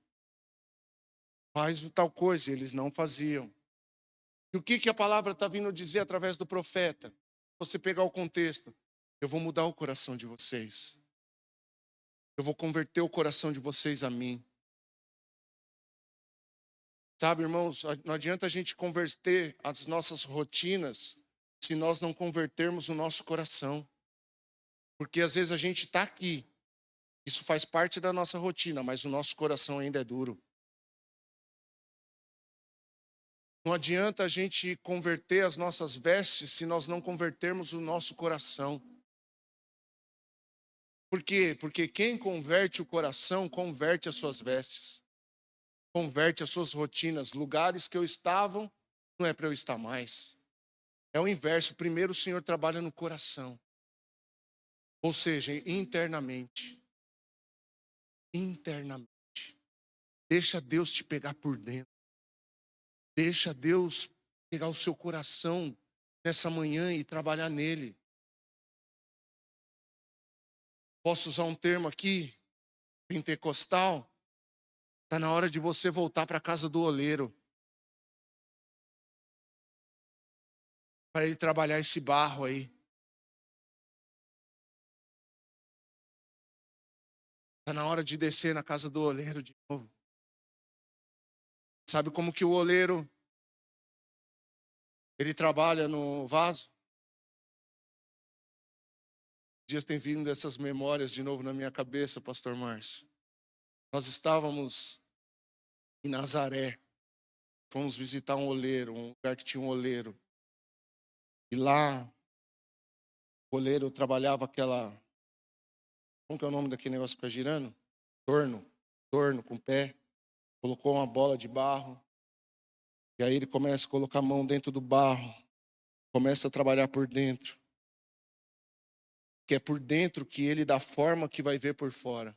Faz tal coisa, eles não faziam. E o que a palavra está vindo dizer através do profeta? Você pegar o contexto, eu vou mudar o coração de vocês. Eu vou converter o coração de vocês a mim. Sabe, irmãos, não adianta a gente converter as nossas rotinas se nós não convertermos o nosso coração. Porque às vezes a gente está aqui, isso faz parte da nossa rotina, mas o nosso coração ainda é duro. Não adianta a gente converter as nossas vestes se nós não convertermos o nosso coração. Por quê? Porque quem converte o coração, converte as suas vestes. Converte as suas rotinas. Lugares que eu estava, não é para eu estar mais. É o inverso. Primeiro o Senhor trabalha no coração. Ou seja, internamente. Internamente. Deixa Deus te pegar por dentro. Deixa Deus pegar o seu coração nessa manhã e trabalhar nele. Posso usar um termo aqui? Pentecostal. Está na hora de você voltar para a casa do oleiro. Para ele trabalhar esse barro aí. Está na hora de descer na casa do oleiro de novo. Sabe como que o oleiro, ele trabalha no vaso? Dias tem vindo essas memórias de novo na minha cabeça, pastor Márcio. Nós estávamos em Nazaré. Fomos visitar um oleiro, um lugar que tinha um oleiro. E lá, o oleiro trabalhava aquela... Como que é o nome daquele negócio que fica girando? Torno. Torno com o pé. Colocou uma bola de barro. E aí ele começa a colocar a mão dentro do barro. Começa a trabalhar por dentro. Que é por dentro que ele dá forma que vai ver por fora.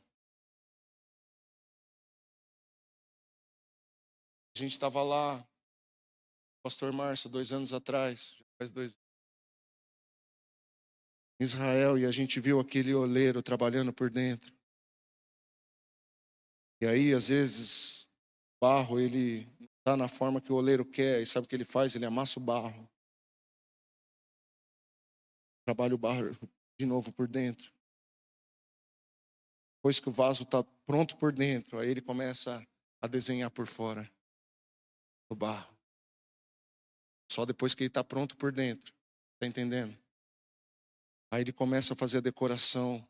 A gente estava lá, pastor Márcio, 2 anos atrás, já faz 2 anos, em Israel, e a gente viu aquele oleiro trabalhando por dentro. E aí, às vezes, o barro, ele está na forma que o oleiro quer, e sabe o que ele faz? Ele amassa o barro. Trabalha o barro de novo por dentro. Depois que o vaso está pronto por dentro, aí ele começa a desenhar por fora o barro. Só depois que ele está pronto por dentro. Está entendendo? Aí ele começa a fazer a decoração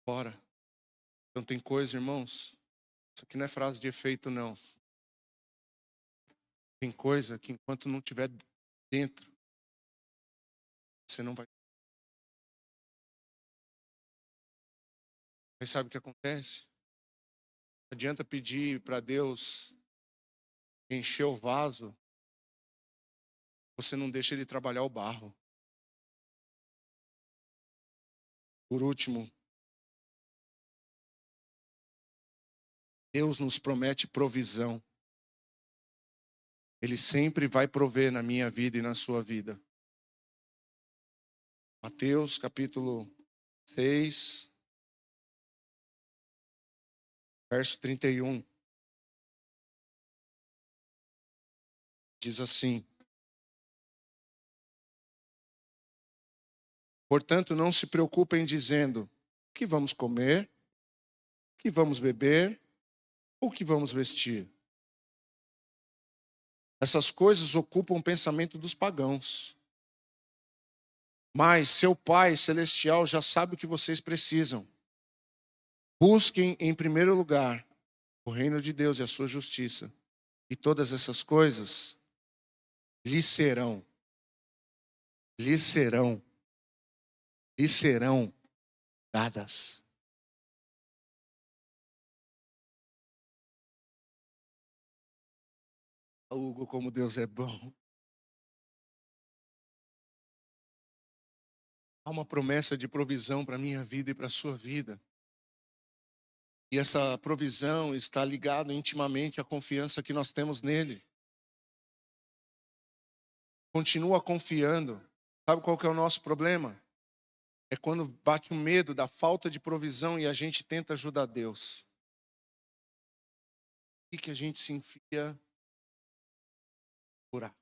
fora. Então tem coisa, irmãos, isso aqui não é frase de efeito, não. Tem coisa que enquanto não estiver dentro, você não vai. Mas sabe o que acontece? Não adianta pedir para Deus encher o vaso, você não deixa ele trabalhar o barro. Por último, Deus nos promete provisão. Ele sempre vai prover na minha vida e na sua vida. Mateus capítulo 6, verso 31. Diz assim: portanto, não se preocupem dizendo: o que vamos comer, o que vamos beber, ou o que vamos vestir. Essas coisas ocupam o pensamento dos pagãos. Mas seu Pai Celestial já sabe o que vocês precisam. Busquem em primeiro lugar o reino de Deus e a sua justiça. E todas essas coisas lhes serão dadas. Hugo, como Deus é bom. Há uma promessa de provisão para a minha vida e para a sua vida. E essa provisão está ligada intimamente à confiança que nós temos nele. Continua confiando. Sabe qual que é o nosso problema? É quando bate o medo da falta de provisão e a gente tenta ajudar Deus. E que a gente se enfia no buraco.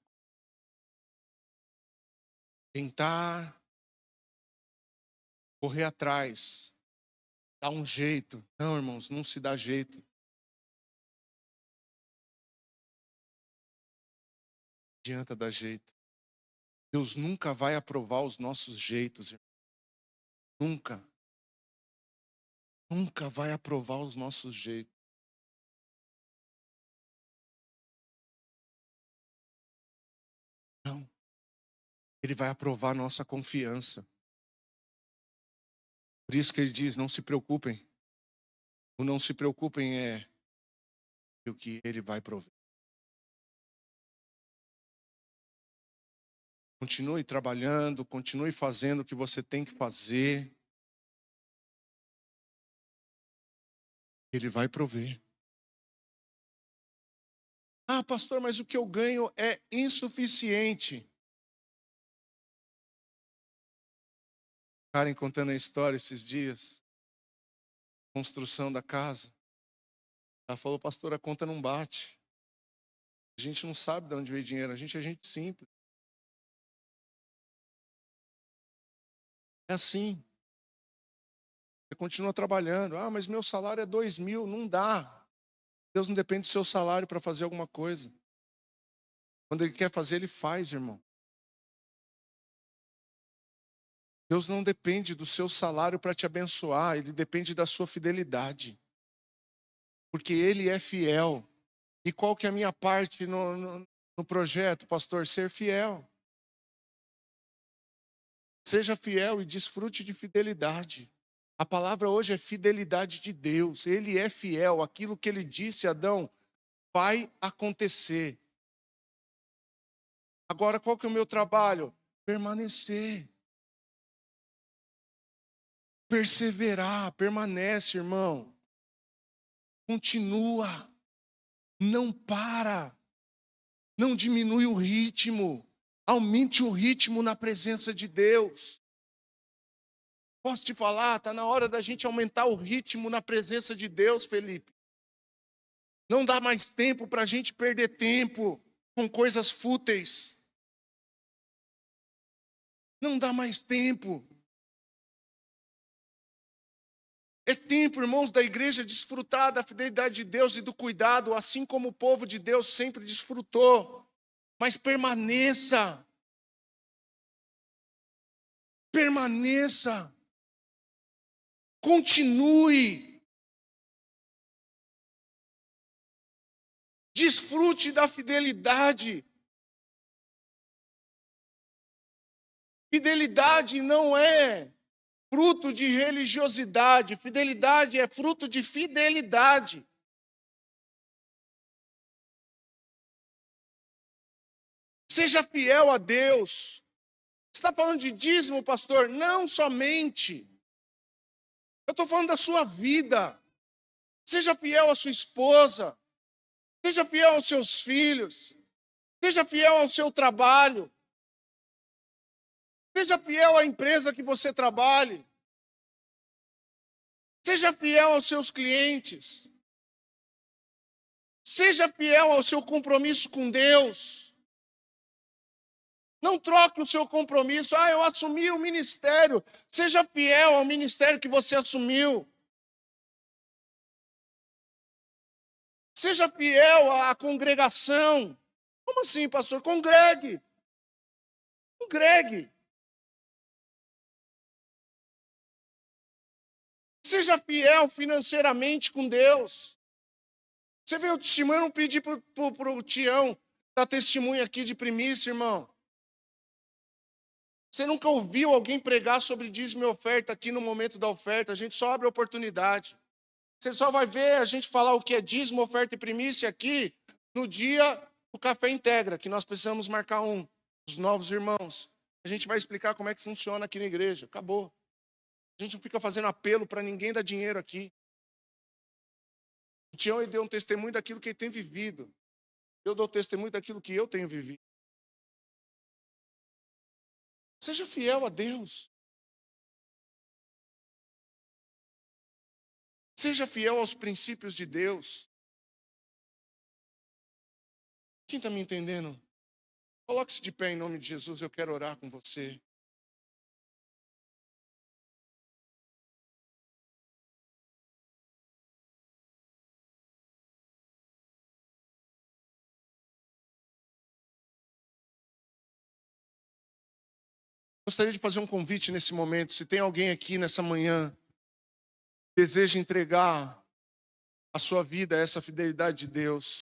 Tentar correr atrás, dar um jeito. Não, irmãos, não se dá jeito. Não adianta dar jeito. Deus nunca vai aprovar os nossos jeitos, irmão. Nunca. Nunca vai aprovar os nossos jeitos. Não. Ele vai aprovar a nossa confiança. Por isso que ele diz, não se preocupem. O não se preocupem é o que ele vai prover. Continue trabalhando, continue fazendo o que você tem que fazer. Ele vai prover. Ah, pastor, mas o que eu ganho é insuficiente. Karen contando a história esses dias. Construção da casa. Ela falou, pastor, a conta não bate. A gente não sabe de onde veio dinheiro. A gente é gente simples. É assim. Você continua trabalhando. Ah, mas meu salário é 2.000. Não dá. Deus não depende do seu salário para fazer alguma coisa. Quando Ele quer fazer, Ele faz, irmão. Deus não depende do seu salário para te abençoar. Ele depende da sua fidelidade. Porque Ele é fiel. E qual que é a minha parte no projeto, pastor? Ser fiel. Seja fiel e desfrute de fidelidade. A palavra hoje é fidelidade de Deus. Ele é fiel. Aquilo que Ele disse a Adão vai acontecer. Agora, qual que é o meu trabalho? Permanecer. Perseverar. Permanece, irmão. Continua. Não para. Não diminui o ritmo. Aumente o ritmo na presença de Deus. Posso te falar, está na hora da gente aumentar o ritmo na presença de Deus, Felipe. Não dá mais tempo para a gente perder tempo com coisas fúteis. Não dá mais tempo. É tempo, irmãos, da igreja desfrutar da fidelidade de Deus e do cuidado, assim como o povo de Deus sempre desfrutou. Mas permaneça. Permaneça. Continue. Desfrute da fidelidade. Fidelidade não é fruto de religiosidade. Fidelidade é fruto de fidelidade. Seja fiel a Deus. Você está falando de dízimo, pastor? Não somente. Eu estou falando da sua vida. Seja fiel à sua esposa. Seja fiel aos seus filhos. Seja fiel ao seu trabalho. Seja fiel à empresa que você trabalhe. Seja fiel aos seus clientes. Seja fiel ao seu compromisso com Deus. Não troque o seu compromisso. Eu assumi o ministério. Seja fiel ao ministério que você assumiu. Seja fiel à congregação. Como assim, pastor? Congregue. Congregue. Seja fiel financeiramente com Deus. Você vê o testemunho, eu não pedi para o Tião dar testemunho aqui de primícia, irmão. Você nunca ouviu alguém pregar sobre dízimo e oferta aqui no momento da oferta. A gente só abre a oportunidade. Você só vai ver a gente falar o que é dízimo, oferta e primícia aqui no dia do Café Integra, que nós precisamos marcar os novos irmãos. A gente vai explicar como é que funciona aqui na igreja. Acabou. A gente não fica fazendo apelo para ninguém dar dinheiro aqui. O Tião deu um testemunho daquilo que ele tem vivido. Eu dou testemunho daquilo que eu tenho vivido. Seja fiel a Deus. Seja fiel aos princípios de Deus. Quem está me entendendo? Coloque-se de pé em nome de Jesus, eu quero orar com você. Gostaria de fazer um convite nesse momento. Se tem alguém aqui nessa manhã que deseja entregar a sua vida a essa fidelidade de Deus,